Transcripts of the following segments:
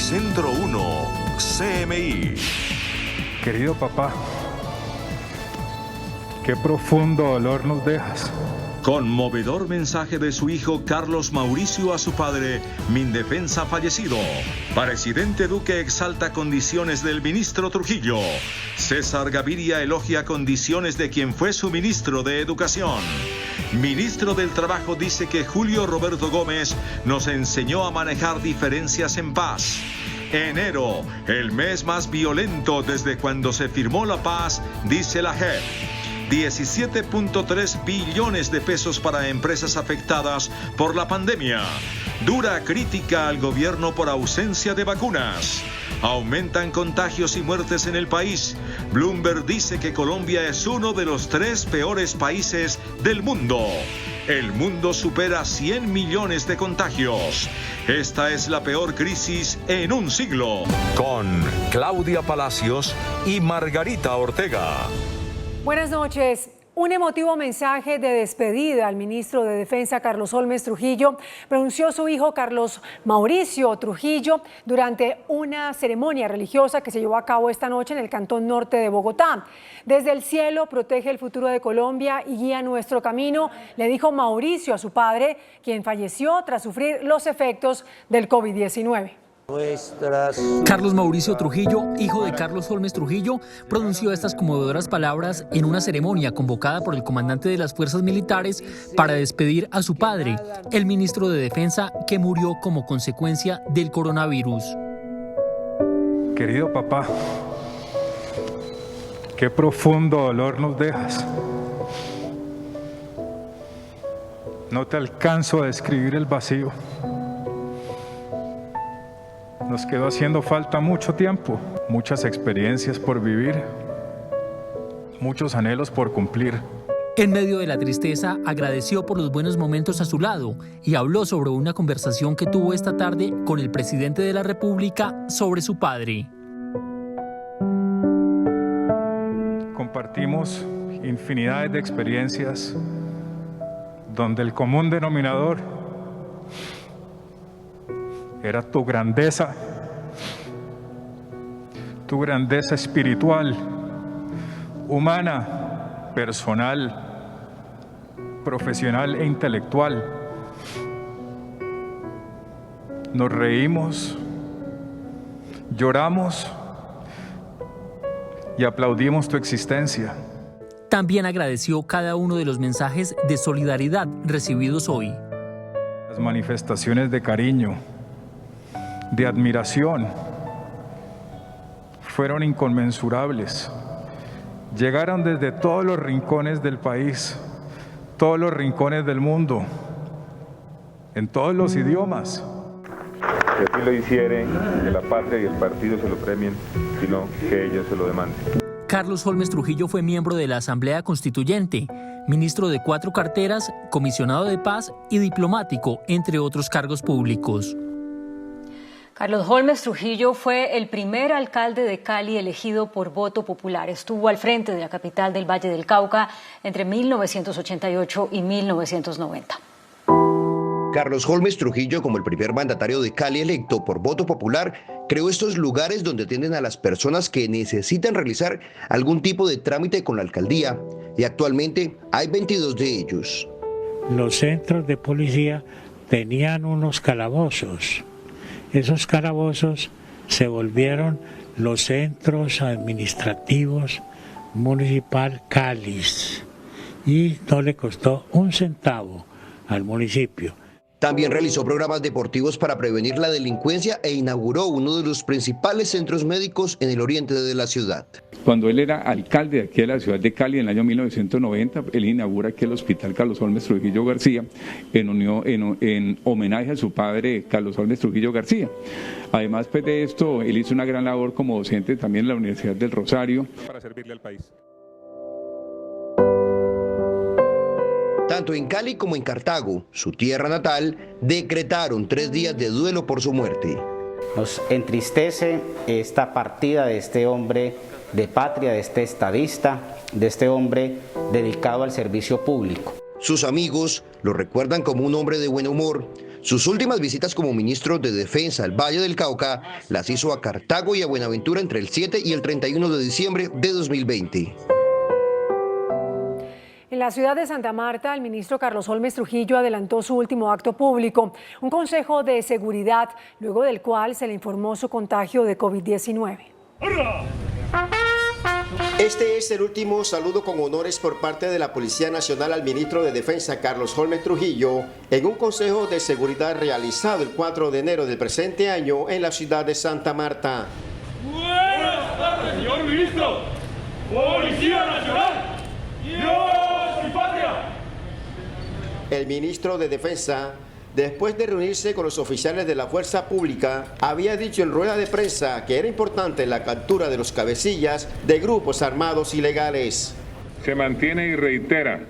Centro 1, CMI. Querido papá, qué profundo dolor nos dejas. Conmovedor mensaje de su hijo Carlos Mauricio a su padre, Mindefensa fallecido. Presidente Duque exalta condiciones del ministro Trujillo. César Gaviria elogia condiciones de quien fue su ministro de Educación. Ministro del Trabajo dice que Julio Roberto Gómez nos enseñó a manejar diferencias en paz. Enero, el mes más violento desde cuando se firmó la paz, dice la JEP. 17.3 billones de pesos para empresas afectadas por la pandemia. Dura crítica al gobierno por ausencia de vacunas. Aumentan contagios y muertes en el país. Bloomberg dice que Colombia es uno de los 3 peores países del mundo. El mundo supera 100 millones de contagios. Esta es la peor crisis en un siglo. Con Claudia Palacios y Margarita Ortega. Buenas noches. Un emotivo mensaje de despedida al ministro de Defensa Carlos Holmes Trujillo pronunció su hijo Carlos Mauricio Trujillo durante una ceremonia religiosa que se llevó a cabo esta noche en el Cantón Norte de Bogotá. Desde el cielo protege el futuro de Colombia y guía nuestro camino, le dijo Mauricio a su padre, quien falleció tras sufrir los efectos del COVID-19. Carlos Mauricio Trujillo, hijo de Carlos Holmes Trujillo, pronunció estas conmovedoras palabras en una ceremonia convocada por el comandante de las fuerzas militares para despedir a su padre, el ministro de Defensa, que murió como consecuencia del coronavirus. Querido papá, qué profundo dolor nos dejas. No te alcanzo a describir el vacío. Nos quedó haciendo falta mucho tiempo, muchas experiencias por vivir, muchos anhelos por cumplir. En medio de la tristeza, agradeció por los buenos momentos a su lado y habló sobre una conversación que tuvo esta tarde con el presidente de la República sobre su padre. Compartimos infinidades de experiencias donde el común denominador era tu grandeza espiritual, humana, personal, profesional e intelectual. Nos reímos, lloramos y aplaudimos tu existencia. También agradeció cada uno de los mensajes de solidaridad recibidos hoy. Las manifestaciones de cariño, de admiración, fueron inconmensurables. Llegaron desde todos los rincones del país, todos los rincones del mundo, en todos los idiomas. Si así lo hicieren, que la patria y el partido se lo premien, sino que ellos se lo demanden. Carlos Holmes Trujillo fue miembro de la Asamblea Constituyente, ministro de 4 carteras, comisionado de paz y diplomático, entre otros cargos públicos. Carlos Holmes Trujillo fue el primer alcalde de Cali elegido por voto popular. Estuvo al frente de la capital del Valle del Cauca entre 1988 y 1990. Carlos Holmes Trujillo, como el primer mandatario de Cali electo por voto popular, creó estos lugares donde atienden a las personas que necesitan realizar algún tipo de trámite con la alcaldía, y actualmente hay 22 de ellos. Los centros de policía tenían unos calabozos. Esos calabozos se volvieron los centros administrativos municipal Cali y no le costó un centavo al municipio. También realizó programas deportivos para prevenir la delincuencia e inauguró uno de los principales centros médicos en el oriente de la ciudad. Cuando él era alcalde de aquí de la ciudad de Cali en el año 1990, él inaugura aquí el Hospital Carlos Holmes Trujillo García en homenaje a su padre Carlos Holmes Trujillo García. Además pues, de esto, él hizo una gran labor como docente también en la Universidad del Rosario. Para servirle al país. Tanto en Cali como en Cartago, su tierra natal, decretaron 3 días de duelo por su muerte. Nos entristece esta partida de este hombre de patria, de este estadista, de este hombre dedicado al servicio público. Sus amigos lo recuerdan como un hombre de buen humor, Sus últimas visitas como ministro de Defensa al Valle del Cauca las hizo a Cartago y a Buenaventura entre el 7 y el 31 de diciembre de 2020. En la ciudad de Santa Marta, el ministro Carlos Holmes Trujillo adelantó su último acto público, un consejo de seguridad, luego del cual se le informó su contagio de COVID-19. Este es el último saludo con honores por parte de la Policía Nacional al ministro de Defensa Carlos Holmes Trujillo en un consejo de seguridad realizado el 4 de enero del presente año en la ciudad de Santa Marta. Buenas tardes, señor ministro. Policía Nacional. ¡Dios y patria! El ministro de Defensa, después de reunirse con los oficiales de la Fuerza Pública, había dicho en rueda de prensa que era importante la captura de los cabecillas de grupos armados ilegales. Se mantiene y reitera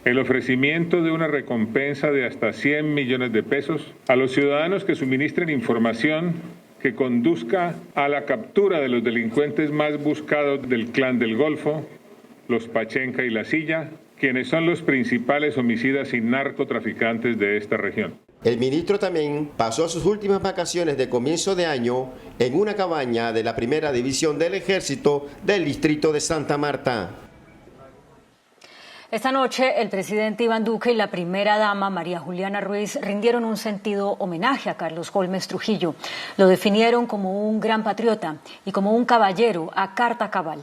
el ofrecimiento de una recompensa de hasta 100 millones de pesos a los ciudadanos que suministren información que conduzca a la captura de los delincuentes más buscados del Clan del Golfo, los Pachenca y La Silla, quienes son los principales homicidas y narcotraficantes de esta región. El ministro también pasó sus últimas vacaciones de comienzo de año en una cabaña de la Primera División del Ejército del distrito de Santa Marta. Esta noche, el presidente Iván Duque y la primera dama María Juliana Ruiz rindieron un sentido homenaje a Carlos Holmes Trujillo. Lo definieron como un gran patriota y como un caballero a carta cabal.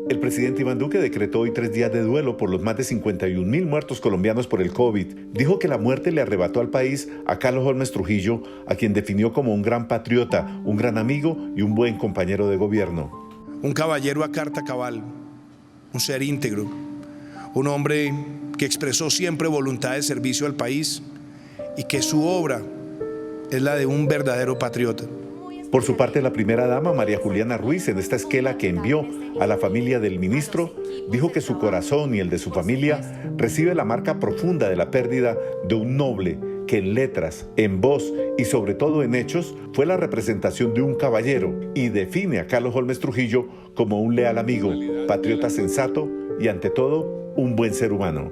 El presidente Iván Duque decretó hoy 3 días de duelo por los más de 51.000 muertos colombianos por el COVID. Dijo que la muerte le arrebató al país a Carlos Holmes Trujillo, a quien definió como un gran patriota, un gran amigo y un buen compañero de gobierno. Un caballero a carta cabal, un ser íntegro, un hombre que expresó siempre voluntad de servicio al país y que su obra es la de un verdadero patriota. Por su parte, la primera dama, María Juliana Ruiz, en esta esquela que envió a la familia del ministro, dijo que su corazón y el de su familia recibe la marca profunda de la pérdida de un noble que en letras, en voz y sobre todo en hechos fue la representación de un caballero y define a Carlos Holmes Trujillo como un leal amigo, patriota sensato y ante todo un buen ser humano.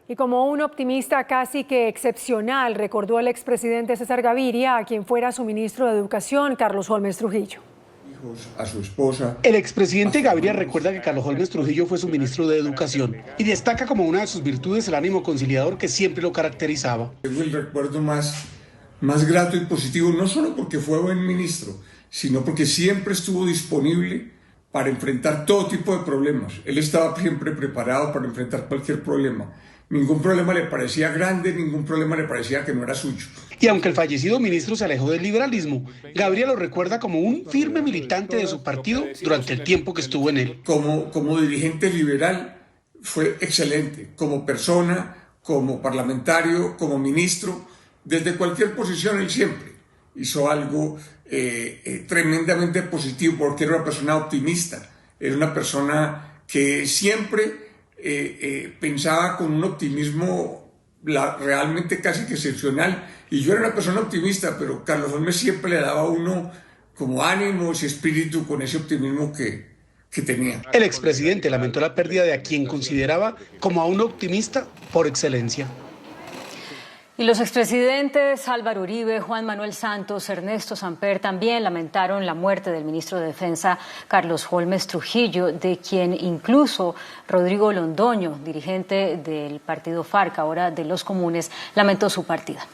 Y como un optimista casi que excepcional, recordó el expresidente César Gaviria a quien fuera su ministro de Educación, Carlos Holmes Trujillo. A su esposa. El expresidente Gaviria recuerda que Carlos Holmes Trujillo fue su ministro de Educación y destaca como una de sus virtudes el ánimo conciliador que siempre lo caracterizaba. Es el recuerdo más grato y positivo, no solo porque fue buen ministro, sino porque siempre estuvo disponible para enfrentar todo tipo de problemas. Él estaba siempre preparado para enfrentar cualquier problema. Ningún problema le parecía grande, ningún problema le parecía que no era suyo. Y aunque el fallecido ministro se alejó del liberalismo, Gaviria lo recuerda como un firme militante de su partido durante el tiempo que estuvo en él. Como dirigente liberal fue excelente, como persona, como parlamentario, como ministro, desde cualquier posición él siempre hizo algo tremendamente positivo porque era una persona optimista, era una persona que siempre pensaba con un optimismo realmente casi que excepcional, y yo era una persona optimista, pero Carlos Holmes siempre le daba a uno como ánimos y espíritu con ese optimismo que tenía. El expresidente lamentó la pérdida de a quien consideraba como a un optimista por excelencia. Y los expresidentes Álvaro Uribe, Juan Manuel Santos, Ernesto Samper también lamentaron la muerte del ministro de Defensa Carlos Holmes Trujillo, de quien incluso Rodrigo Londoño, dirigente del partido FARC, ahora de los Comunes, lamentó su partida.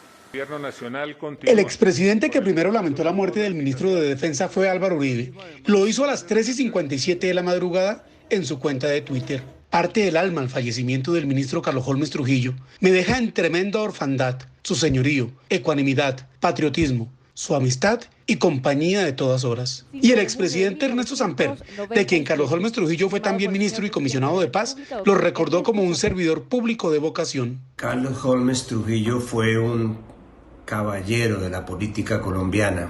El expresidente que primero lamentó la muerte del ministro de Defensa fue Álvaro Uribe. Lo hizo a las 3:57 de la madrugada en su cuenta de Twitter. Parte del alma al fallecimiento del ministro Carlos Holmes Trujillo me deja en tremenda orfandad su señorío, ecuanimidad, patriotismo, su amistad y compañía de todas horas. Y el expresidente Ernesto Samper, de quien Carlos Holmes Trujillo fue también ministro y comisionado de paz, lo recordó como un servidor público de vocación. Carlos Holmes Trujillo fue un caballero de la política colombiana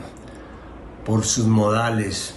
por sus modales,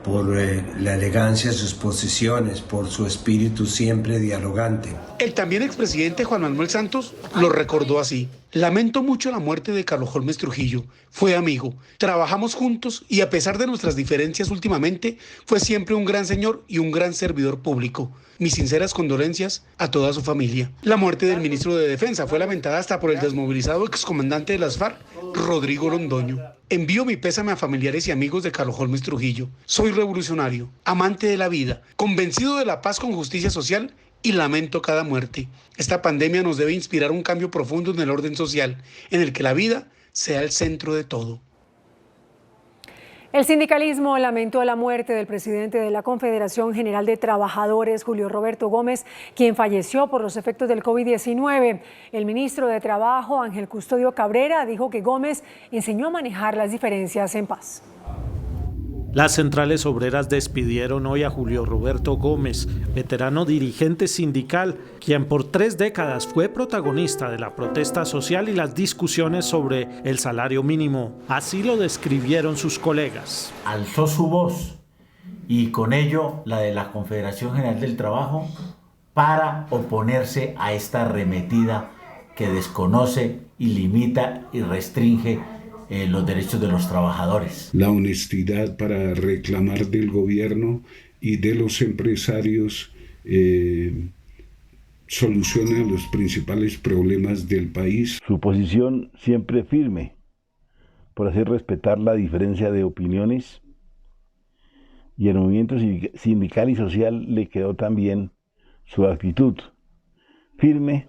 por la elegancia de sus posiciones, por su espíritu siempre dialogante. El también expresidente Juan Manuel Santos lo recordó así: lamento mucho la muerte de Carlos Holmes Trujillo. Fue amigo, trabajamos juntos y a pesar de nuestras diferencias últimamente, fue siempre un gran señor y un gran servidor público. Mis sinceras condolencias a toda su familia. La muerte del ministro de Defensa fue lamentada hasta por el desmovilizado excomandante de las FARC, Rodrigo Londoño. Envío mi pésame a familiares y amigos de Carlos Holmes Trujillo. Soy revolucionario, amante de la vida, convencido de la paz con justicia social y lamento cada muerte. Esta pandemia nos debe inspirar un cambio profundo en el orden social, en el que la vida sea el centro de todo. El sindicalismo lamentó la muerte del presidente de la Confederación General de Trabajadores, Julio Roberto Gómez, quien falleció por los efectos del COVID-19. El ministro de Trabajo, Ángel Custodio Cabrera, dijo que Gómez enseñó a manejar las diferencias en paz. Las centrales obreras despidieron hoy a Julio Roberto Gómez, veterano dirigente sindical, quien por 3 décadas fue protagonista de la protesta social y las discusiones sobre el salario mínimo. Así lo describieron sus colegas. Alzó su voz y con ello la de la Confederación General del Trabajo para oponerse a esta arremetida que desconoce y limita y restringe los derechos de los trabajadores. La honestidad para reclamar del gobierno y de los empresarios soluciones a los principales problemas del país. Su posición siempre firme por hacer respetar la diferencia de opiniones, y el movimiento sindical y social le quedó también su actitud firme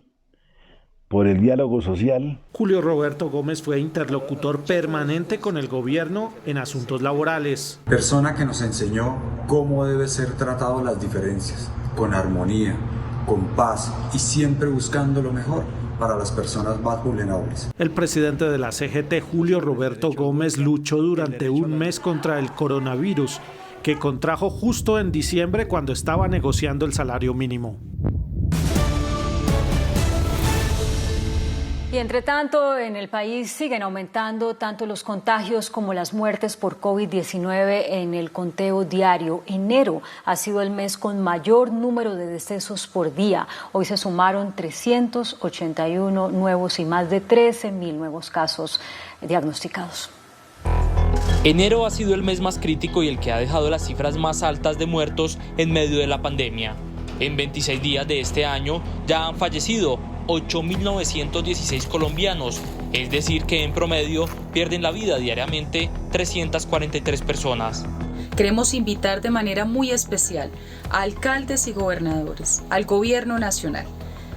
por el diálogo social. Julio Roberto Gómez fue interlocutor permanente con el gobierno en asuntos laborales. Persona que nos enseñó cómo debe ser tratado las diferencias, con armonía, con paz y siempre buscando lo mejor para las personas más vulnerables. El presidente de la CGT, Julio Roberto Gómez, luchó durante un mes contra el coronavirus, que contrajo justo en diciembre cuando estaba negociando el salario mínimo. Y entre tanto, en el país siguen aumentando tanto los contagios como las muertes por COVID-19 en el conteo diario. Enero ha sido el mes con mayor número de decesos por día. Hoy se sumaron 381 nuevos y más de 13.000 nuevos casos diagnosticados. Enero ha sido el mes más crítico y el que ha dejado las cifras más altas de muertos en medio de la pandemia. En 26 días de este año ya han fallecido 8.916 colombianos, es decir que en promedio pierden la vida diariamente 343 personas. Queremos invitar de manera muy especial a alcaldes y gobernadores, al gobierno nacional,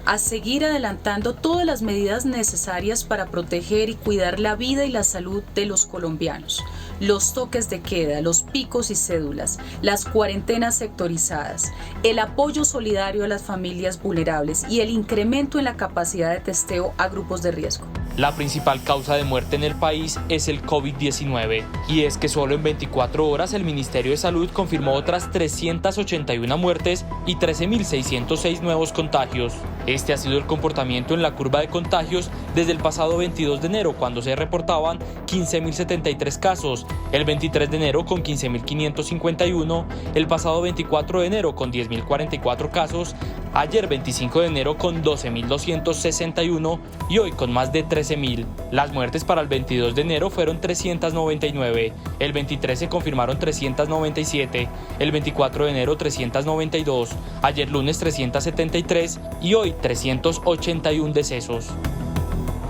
a seguir adelantando todas las medidas necesarias para proteger y cuidar la vida y la salud de los colombianos. Los toques de queda, los picos y cédulas, las cuarentenas sectorizadas, el apoyo solidario a las familias vulnerables y el incremento en la capacidad de testeo a grupos de riesgo. La principal causa de muerte en el país es el COVID-19, y es que solo en 24 horas el Ministerio de Salud confirmó otras 381 muertes y 13.606 nuevos contagios. Este ha sido el comportamiento en la curva de contagios desde el pasado 22 de enero, cuando se reportaban 15.073 casos, el 23 de enero con 15.551, el pasado 24 de enero con 10.044 casos, ayer 25 de enero con 12.261 y hoy con más de 13.000. Las muertes para el 22 de enero fueron 399, el 23 se confirmaron 397, el 24 de enero 392, ayer lunes 373 y hoy 381 decesos.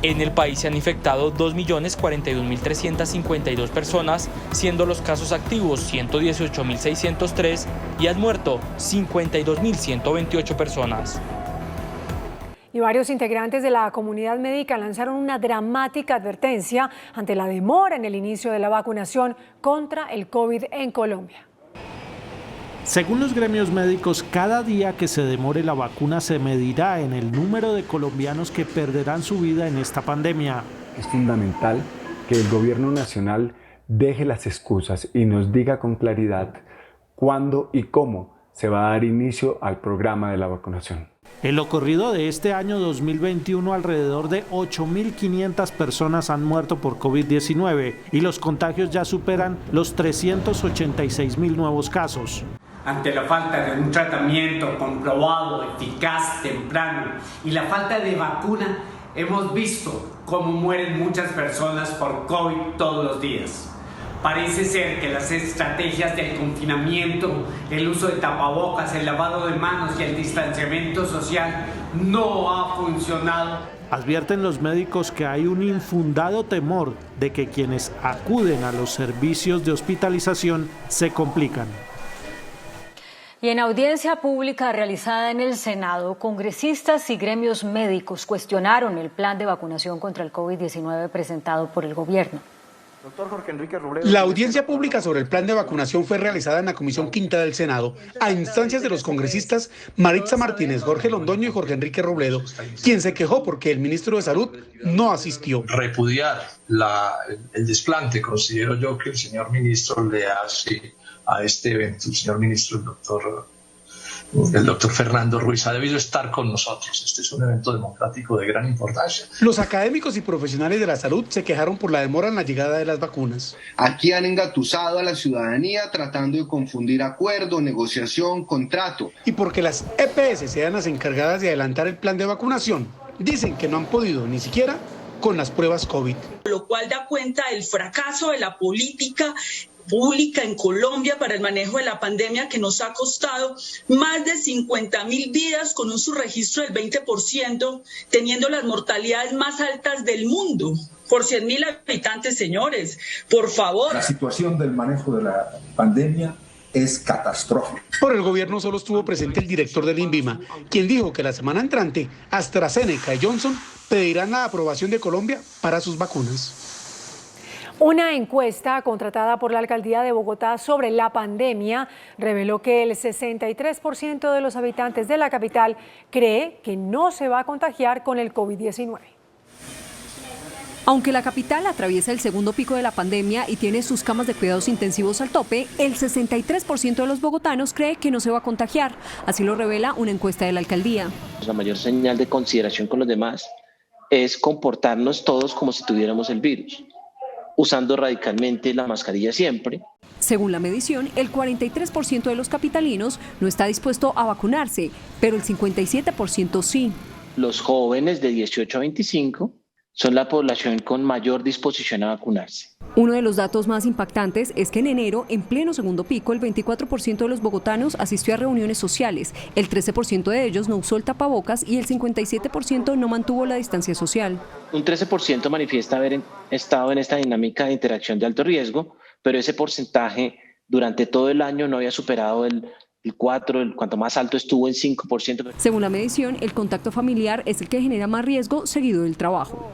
En el país se han infectado 2.041.352 personas, siendo los casos activos 118.603 y han muerto 52.128 personas. Y varios integrantes de la comunidad médica lanzaron una dramática advertencia ante la demora en el inicio de la vacunación contra el COVID en Colombia. Según los gremios médicos, cada día que se demore la vacuna se medirá en el número de colombianos que perderán su vida en esta pandemia. Es fundamental que el gobierno nacional deje las excusas y nos diga con claridad cuándo y cómo se va a dar inicio al programa de la vacunación. En lo corrido de este año 2021, alrededor de 8.500 personas han muerto por COVID-19 y los contagios ya superan los 386.000 nuevos casos. ante la falta de un tratamiento comprobado, eficaz, temprano y la falta de vacuna, hemos visto cómo mueren muchas personas por COVID todos los días. Parece ser que las estrategias del confinamiento, el uso de tapabocas, el lavado de manos y el distanciamiento social no ha funcionado. Advierten los médicos que hay un infundado temor de que quienes acuden a los servicios de hospitalización se complican. Y en audiencia pública realizada en el Senado, congresistas y gremios médicos cuestionaron el plan de vacunación contra el COVID-19 presentado por el gobierno. La audiencia pública sobre el plan de vacunación fue realizada en la Comisión Quinta del Senado a instancias de los congresistas Maritza Martínez, Jorge Londoño y Jorge Enrique Robledo, quien se quejó porque el ministro de Salud no asistió. Repudiar el desplante, considero yo que el señor ministro le hace a este evento. El señor ministro, el doctor Fernando Ruiz, ha debido estar con nosotros. Este es un evento democrático de gran importancia. Los académicos y profesionales de la salud se quejaron por la demora en la llegada de las vacunas. Aquí han engatusado a la ciudadanía tratando de confundir acuerdo, negociación, contrato. Y porque las EPS sean las encargadas de adelantar el plan de vacunación, dicen que no han podido ni siquiera con las pruebas COVID. Lo cual da cuenta del fracaso de la política pública en Colombia para el manejo de la pandemia, que nos ha costado más de 50.000 vidas con un subregistro del 20%, teniendo las mortalidades más altas del mundo por 100.000 habitantes, señores. Por favor. La situación del manejo de la pandemia es catastrófica. Por el gobierno solo estuvo presente el director del INVIMA, quien dijo que la semana entrante AstraZeneca y Johnson pedirán la aprobación de Colombia para sus vacunas. Una encuesta contratada por la Alcaldía de Bogotá sobre la pandemia reveló que el 63% de los habitantes de la capital cree que no se va a contagiar con el COVID-19. Aunque la capital atraviesa el segundo pico de la pandemia y tiene sus camas de cuidados intensivos al tope, el 63% de los bogotanos cree que no se va a contagiar. Así lo revela una encuesta de la Alcaldía. La mayor señal de consideración con los demás es comportarnos todos como si tuviéramos el virus, usando radicalmente la mascarilla siempre. Según la medición, el 43% de los capitalinos no está dispuesto a vacunarse, pero el 57% sí. Los jóvenes de 18 a 25 son la población con mayor disposición a vacunarse. Uno de los datos más impactantes es que en enero, en pleno segundo pico, el 24% de los bogotanos asistió a reuniones sociales, el 13% de ellos no usó el tapabocas y el 57% no mantuvo la distancia social. Un 13% manifiesta haber estado en esta dinámica de interacción de alto riesgo, pero ese porcentaje durante todo el año no había superado el 4%, cuanto más alto estuvo en 5%. Según la medición, el contacto familiar es el que genera más riesgo, seguido del trabajo.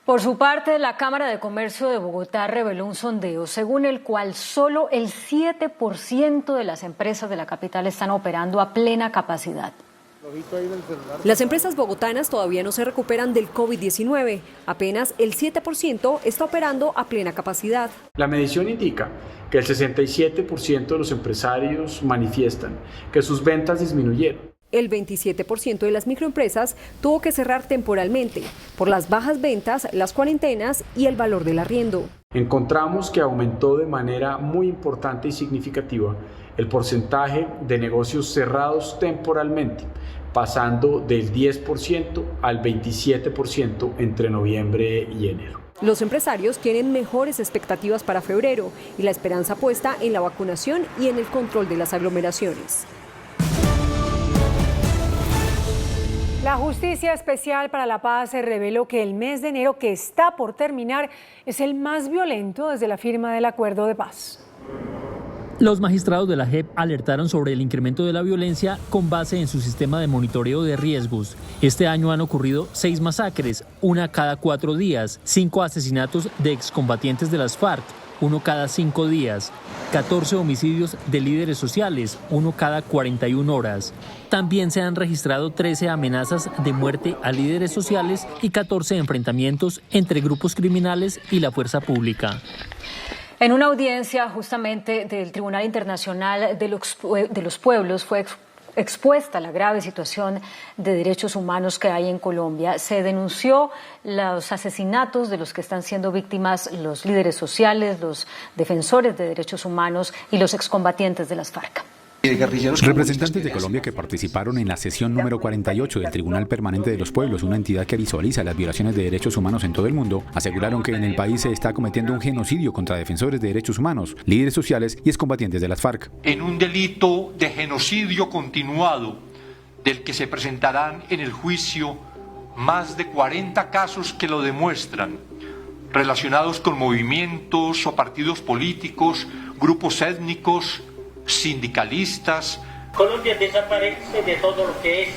Por su parte, la Cámara de Comercio de Bogotá reveló un sondeo según el cual solo el 7% de las empresas de la capital están operando a plena capacidad. Las empresas bogotanas todavía no se recuperan del COVID-19. Apenas el 7% está operando a plena capacidad. La medición indica que el 67% de los empresarios manifiestan que sus ventas disminuyeron. El 27% de las microempresas tuvo que cerrar temporalmente por las bajas ventas, las cuarentenas y el valor del arriendo. Encontramos que aumentó de manera muy importante y significativa el porcentaje de negocios cerrados temporalmente, pasando del 10% al 27% entre noviembre y enero. Los empresarios tienen mejores expectativas para febrero y la esperanza puesta en la vacunación y en el control de las aglomeraciones. La Justicia Especial para la Paz reveló que el mes de enero que está por terminar es el más violento desde la firma del acuerdo de paz. Los magistrados de la JEP alertaron sobre el incremento de la violencia con base en su sistema de monitoreo de riesgos. Este año han ocurrido 6 masacres, una cada 4 días, 5 asesinatos de excombatientes de las FARC, uno cada 5 días, 14 homicidios de líderes sociales, uno cada 41 horas. También se han registrado 13 amenazas de muerte a líderes sociales y 14 enfrentamientos entre grupos criminales y la fuerza pública. En una audiencia justamente del Tribunal Internacional de los Pueblos fue expuesta la grave situación de derechos humanos que hay en Colombia. Se denunció los asesinatos de los que están siendo víctimas los líderes sociales, los defensores de derechos humanos y los excombatientes de las FARC. Representantes de Colombia que participaron en la sesión número 48 del Tribunal Permanente de los Pueblos, una entidad que visualiza las violaciones de derechos humanos en todo el mundo, aseguraron que en el país se está cometiendo un genocidio contra defensores de derechos humanos, líderes sociales y excombatientes de las FARC. En un delito de genocidio continuado, del que se presentarán en el juicio más de 40 casos que lo demuestran, relacionados con movimientos o partidos políticos, grupos étnicos, sindicalistas. Colombia desaparece de todo lo que es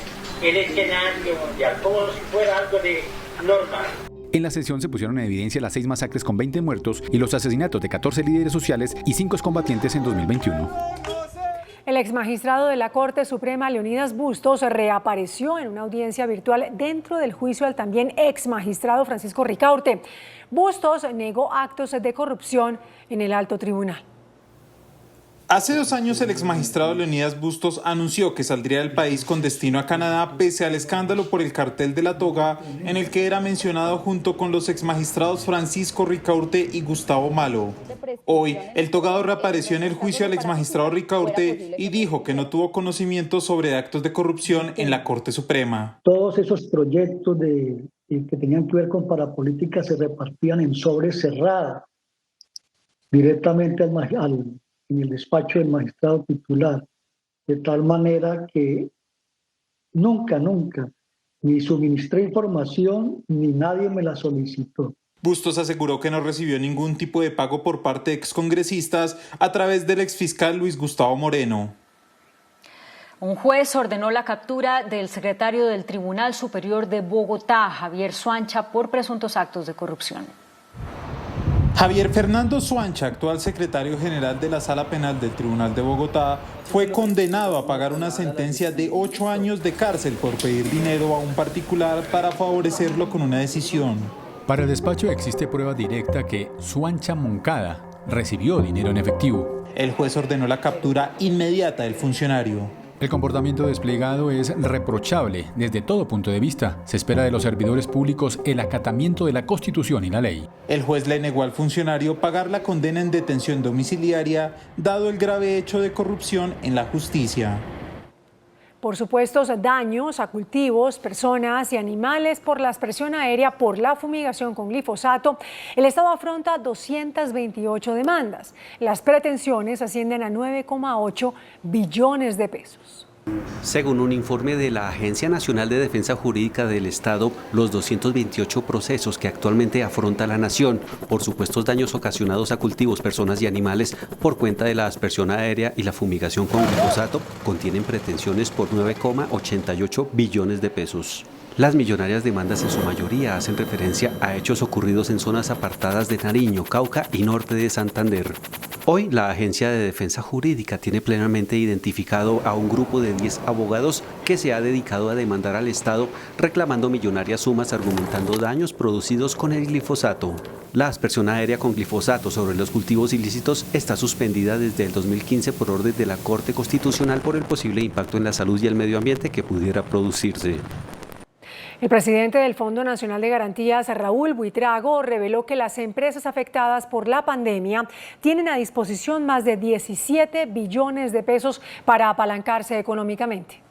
el escenario mundial, como si fuera algo de normal. En la sesión se pusieron en evidencia las 6 masacres con 20 muertos y los asesinatos de 14 líderes sociales y 5 excombatientes en 2021. El exmagistrado de la Corte Suprema, Leonidas Bustos, reapareció en una audiencia virtual dentro del juicio al también exmagistrado Francisco Ricaurte. Bustos negó actos de corrupción en el alto tribunal. Hace 2 años el exmagistrado Leonidas Bustos anunció que saldría del país con destino a Canadá pese al escándalo por el cartel de la toga, en el que era mencionado junto con los exmagistrados Francisco Ricaurte y Gustavo Malo. Hoy, el togado reapareció en el juicio al exmagistrado Ricaurte y dijo que no tuvo conocimiento sobre actos de corrupción en la Corte Suprema. Todos esos proyectos que tenían que ver con parapolítica se repartían en sobre cerrada directamente en el despacho del magistrado titular, de tal manera que nunca, ni suministré información, ni nadie me la solicitó. Bustos aseguró que no recibió ningún tipo de pago por parte de excongresistas a través del exfiscal Luis Gustavo Moreno. Un juez ordenó la captura del secretario del Tribunal Superior de Bogotá, Javier Suancha, por presuntos actos de corrupción. Javier Fernando Suancha, actual secretario general de la Sala Penal del Tribunal de Bogotá, fue condenado a pagar una sentencia de 8 años de cárcel por pedir dinero a un particular para favorecerlo con una decisión. Para el despacho existe prueba directa que Suancha Moncada recibió dinero en efectivo. El juez ordenó la captura inmediata del funcionario. El comportamiento desplegado es reprochable desde todo punto de vista. Se espera de los servidores públicos el acatamiento de la Constitución y la ley. El juez le negó al funcionario pagar la condena en detención domiciliaria, dado el grave hecho de corrupción en la justicia. Por supuestos daños a cultivos, personas y animales por la aspersión aérea por la fumigación con glifosato, el Estado afronta 228 demandas. Las pretensiones ascienden a 9,8 billones de pesos. Según un informe de la Agencia Nacional de Defensa Jurídica del Estado, los 228 procesos que actualmente afronta la nación por supuestos daños ocasionados a cultivos, personas y animales por cuenta de la aspersión aérea y la fumigación con glifosato contienen pretensiones por 9,88 billones de pesos. Las millonarias demandas en su mayoría hacen referencia a hechos ocurridos en zonas apartadas de Nariño, Cauca y norte de Santander. Hoy, la Agencia de Defensa Jurídica tiene plenamente identificado a un grupo de 10 abogados que se ha dedicado a demandar al Estado reclamando millonarias sumas argumentando daños producidos con el glifosato. La aspersión aérea con glifosato sobre los cultivos ilícitos está suspendida desde el 2015 por orden de la Corte Constitucional por el posible impacto en la salud y el medio ambiente que pudiera producirse. El presidente del Fondo Nacional de Garantías, Raúl Buitrago, reveló que las empresas afectadas por la pandemia tienen a disposición más de 17 billones de pesos para apalancarse económicamente.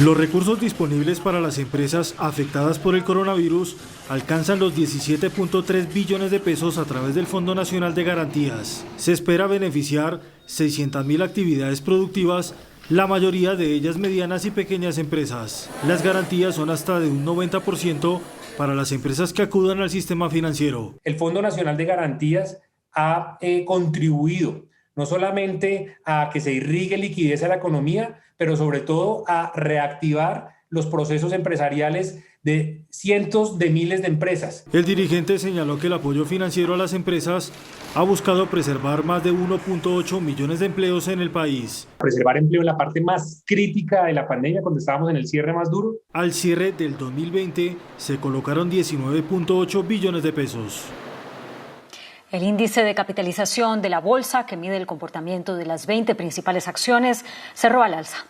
Los recursos disponibles para las empresas afectadas por el coronavirus alcanzan los 17.3 billones de pesos a través del Fondo Nacional de Garantías. Se espera beneficiar 600.000 actividades productivas, la mayoría de ellas medianas y pequeñas empresas. Las garantías son hasta de un 90% para las empresas que acudan al sistema financiero. El Fondo Nacional de Garantías ha contribuido no solamente a que se irrigue liquidez a la economía, pero sobre todo a reactivar los procesos empresariales de cientos de miles de empresas. El dirigente señaló que el apoyo financiero a las empresas ha buscado preservar más de 1.8 millones de empleos en el país. Preservar empleo en la parte más crítica de la pandemia, cuando estábamos en el cierre más duro. Al cierre del 2020 se colocaron 19.8 billones de pesos. El índice de capitalización de la bolsa, que mide el comportamiento de las 20 principales acciones, cerró al alza.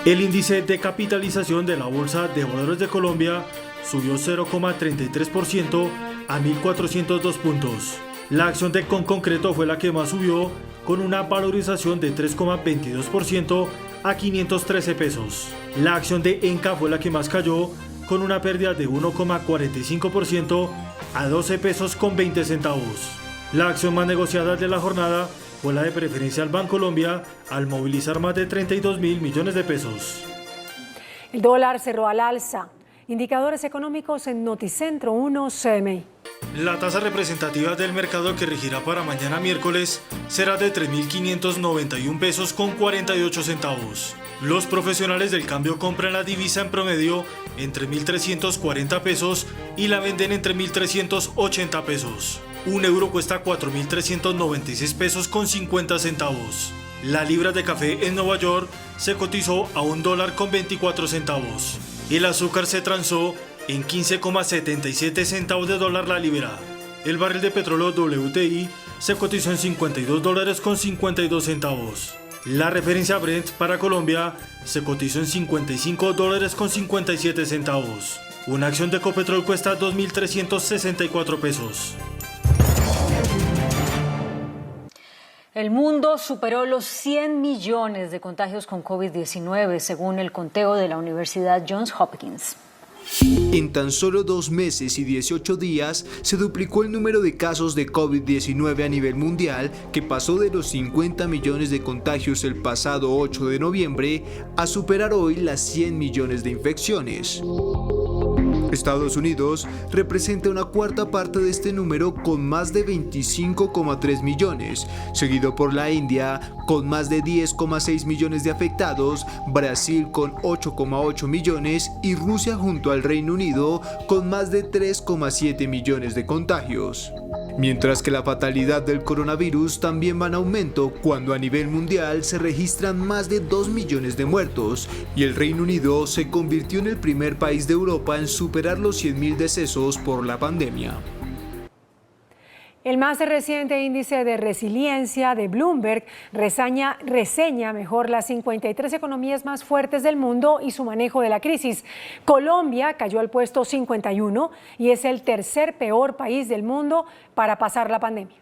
El índice de capitalización de la Bolsa de Valores de Colombia subió 0,33% a 1.402 puntos. La acción de Concreto fue la que más subió, con una valorización de 3,22% a 513 pesos. La acción de Enca fue la que más cayó, con una pérdida de 1,45% a 12 pesos con 20 centavos. La acción más negociada de la jornada fue la de Preferencial Bancolombia, al movilizar más de 32.000 millones de pesos. El dólar cerró al alza. Indicadores económicos en Noticentro 1 CMI. La tasa representativa del mercado que regirá para mañana miércoles será de 3.591 pesos con 48 centavos. Los profesionales del cambio compran la divisa en promedio entre 1.340 pesos y la venden entre 1.380 pesos. Un euro cuesta 4.396 pesos con 50 centavos. La libra de café en Nueva York se cotizó a $1.24. El azúcar se transó en 15,77 centavos de dólar la libra. El barril de petróleo WTI se cotizó en $52.52. La referencia Brent para Colombia se cotizó en $55.57. Una acción de Ecopetrol cuesta 2.364 pesos. El mundo superó los 100 millones de contagios con COVID-19, según el conteo de la Universidad Johns Hopkins. En tan solo 2 meses y 18 días se duplicó el número de casos de COVID-19 a nivel mundial, que pasó de los 50 millones de contagios el pasado 8 de noviembre a superar hoy las 100 millones de infecciones. Estados Unidos representa una cuarta parte de este número con más de 25,3 millones, seguido por la India con más de 10,6 millones de afectados, Brasil con 8,8 millones y Rusia junto al Reino Unido con más de 3,7 millones de contagios. Mientras que la fatalidad del coronavirus también va en aumento, cuando a nivel mundial se registran más de 2 millones de muertos y el Reino Unido se convirtió en el primer país de Europa en superar los 100.000 decesos por la pandemia. El más reciente índice de resiliencia de Bloomberg reseña mejor las 53 economías más fuertes del mundo y su manejo de la crisis. Colombia cayó al puesto 51 y es el tercer peor país del mundo para pasar la pandemia.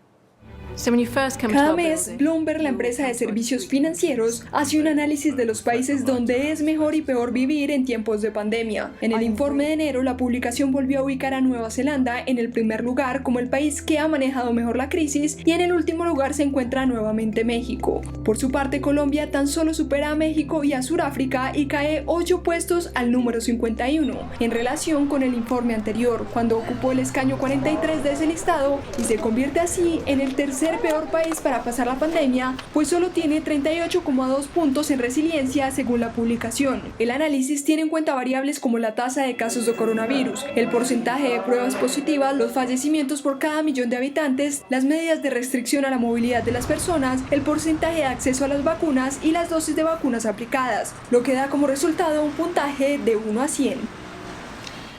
Cada mes, Bloomberg, la empresa de servicios financieros, hace un análisis de los países donde es mejor y peor vivir en tiempos de pandemia. En el informe de enero, la publicación volvió a ubicar a Nueva Zelanda en el primer lugar como el país que ha manejado mejor la crisis, y en el último lugar se encuentra nuevamente México. Por su parte, Colombia tan solo supera a México y a Sudáfrica y cae 8 puestos al número 51, en relación con el informe anterior, cuando ocupó el escaño 43 de ese listado y se convierte así en el tercer peor país para pasar la pandemia, pues solo tiene 38,2 puntos en resiliencia según la publicación. El análisis tiene en cuenta variables como la tasa de casos de coronavirus, el porcentaje de pruebas positivas, los fallecimientos por cada millón de habitantes, las medidas de restricción a la movilidad de las personas, el porcentaje de acceso a las vacunas y las dosis de vacunas aplicadas, lo que da como resultado un puntaje de 1 a 100.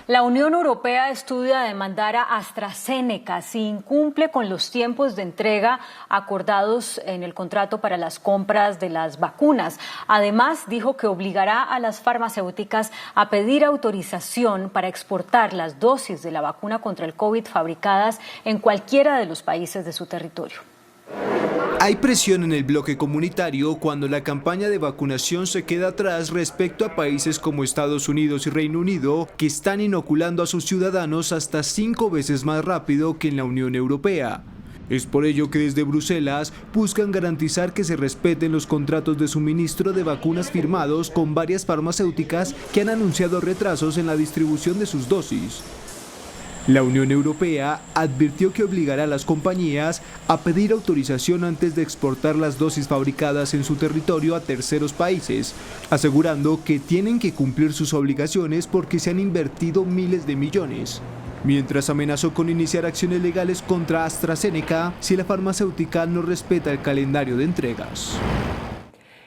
La Unión Europea estudia demandar a AstraZeneca si incumple con los tiempos de entrega acordados en el contrato para las compras de las vacunas. Además, dijo que obligará a las farmacéuticas a pedir autorización para exportar las dosis de la vacuna contra el COVID fabricadas en cualquiera de los países de su territorio. Hay presión en el bloque comunitario cuando la campaña de vacunación se queda atrás respecto a países como Estados Unidos y Reino Unido, que están inoculando a sus ciudadanos hasta 5 veces más rápido que en la Unión Europea. Es por ello que desde Bruselas buscan garantizar que se respeten los contratos de suministro de vacunas firmados con varias farmacéuticas que han anunciado retrasos en la distribución de sus dosis. La Unión Europea advirtió que obligará a las compañías a pedir autorización antes de exportar las dosis fabricadas en su territorio a terceros países, asegurando que tienen que cumplir sus obligaciones porque se han invertido miles de millones. Mientras amenazó con iniciar acciones legales contra AstraZeneca si la farmacéutica no respeta el calendario de entregas.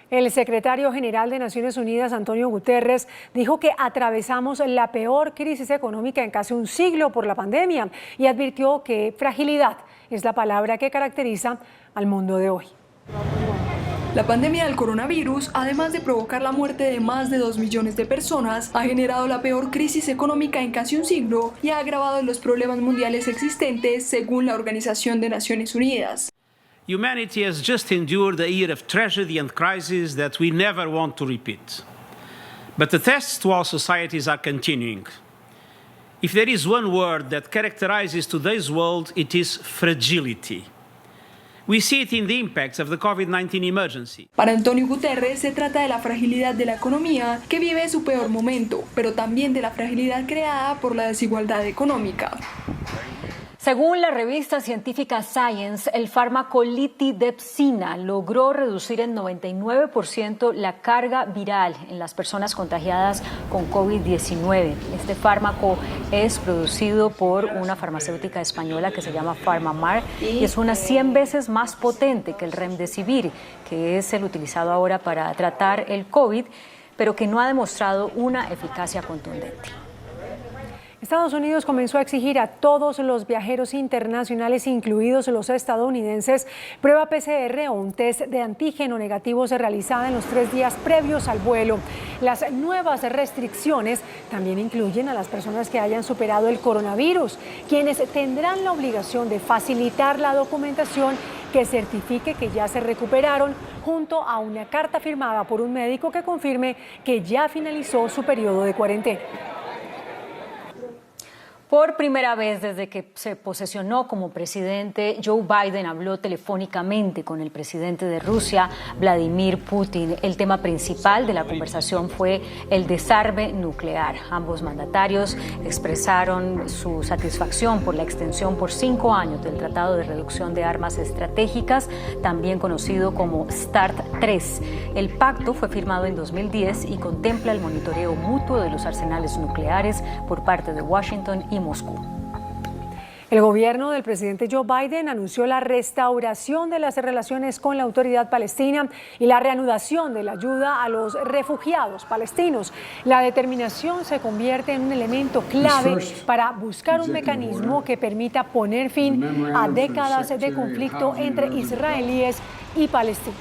El secretario general de Naciones Unidas, Antonio Guterres, dijo que atravesamos la peor crisis económica en casi un siglo por la pandemia y advirtió que fragilidad es la palabra que caracteriza al mundo de hoy. La pandemia del coronavirus, además de provocar la muerte de más de 2 millones de personas, ha generado la peor crisis económica en casi un siglo y ha agravado los problemas mundiales existentes, según la Organización de Naciones Unidas. Humanity has just endured a year of tragedy and crisis that we never want to repeat. But the tests to our societies are continuing. If there is one word that characterizes today's world, it is fragility. We see it in the impacts of the COVID-19 emergency. Para Antonio Guterres se trata de la fragilidad de la economía que vive su peor momento, pero también de la fragilidad creada por la desigualdad económica. Según la revista científica Science, el fármaco litidepsina logró reducir en 99% la carga viral en las personas contagiadas con COVID-19. Este fármaco es producido por una farmacéutica española que se llama PharmaMar y es unas 100 veces más potente que el Remdesivir, que es el utilizado ahora para tratar el COVID, pero que no ha demostrado una eficacia contundente. Estados Unidos comenzó a exigir a todos los viajeros internacionales, incluidos los estadounidenses, prueba PCR o un test de antígeno negativo se realizada en los 3 días previos al vuelo. Las nuevas restricciones también incluyen a las personas que hayan superado el coronavirus, quienes tendrán la obligación de facilitar la documentación que certifique que ya se recuperaron, junto a una carta firmada por un médico que confirme que ya finalizó su periodo de cuarentena. Por primera vez desde que se posesionó como presidente, Joe Biden habló telefónicamente con el presidente de Rusia, Vladimir Putin. El tema principal de la conversación fue el desarme nuclear. Ambos mandatarios expresaron su satisfacción por la extensión por 5 años del Tratado de Reducción de Armas Estratégicas, también conocido como START 3. El pacto fue firmado en 2010 y contempla el monitoreo mutuo de los arsenales nucleares por parte de Washington y Moscú. El gobierno del presidente Joe Biden anunció la restauración de las relaciones con la autoridad palestina y la reanudación de la ayuda a los refugiados palestinos. La determinación se convierte en un elemento clave para buscar un mecanismo que permita poner fin a décadas de conflicto entre israelíes y palestinos.